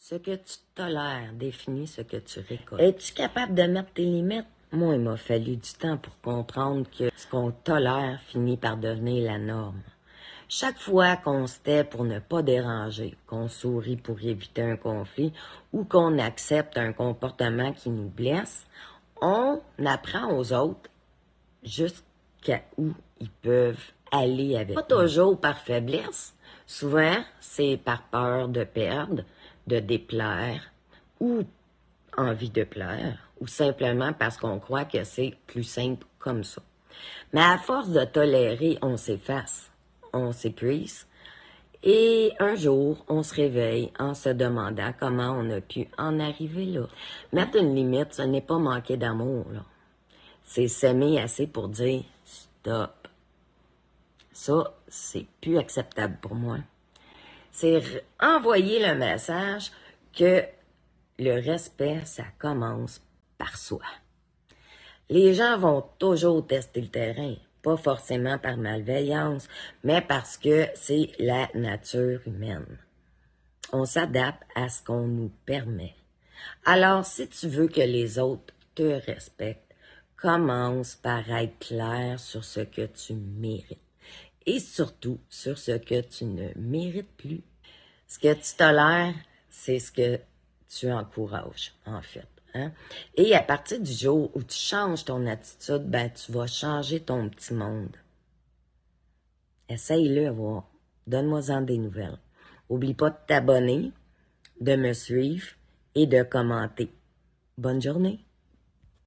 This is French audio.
Ce que tu tolères définit ce que tu récoltes. Es-tu capable de mettre tes limites? Moi, il m'a fallu du temps pour comprendre que ce qu'on tolère finit par devenir la norme. Chaque fois qu'on se tait pour ne pas déranger, qu'on sourit pour éviter un conflit ou qu'on accepte un comportement qui nous blesse, on apprend aux autres jusqu'à où ils peuvent aller avec nous. Pas toujours par faiblesse. Souvent, c'est par peur de perdre, de déplaire ou envie de plaire, ou simplement parce qu'on croit que c'est plus simple comme ça. Mais à force de tolérer, on s'efface, on s'épuise, et un jour, on se réveille en se demandant comment on a pu en arriver là. Mettre une limite, ce n'est pas manquer d'amour, là. C'est s'aimer assez pour dire « stop ». Ça, c'est plus acceptable pour moi. C'est envoyer le message que le respect, ça commence par soi. Les gens vont toujours tester le terrain, pas forcément par malveillance, mais parce que c'est la nature humaine. On s'adapte à ce qu'on nous permet. Alors, si tu veux que les autres te respectent, commence par être clair sur ce que tu mérites et surtout sur ce que tu ne mérites plus. Ce que tu tolères, c'est ce que tu encourages, en fait. Hein? Et à partir du jour où tu changes ton attitude, ben tu vas changer ton petit monde. Essaye-le, voir. Donne-moi-en des nouvelles. Oublie pas de t'abonner, de me suivre et de commenter. Bonne journée!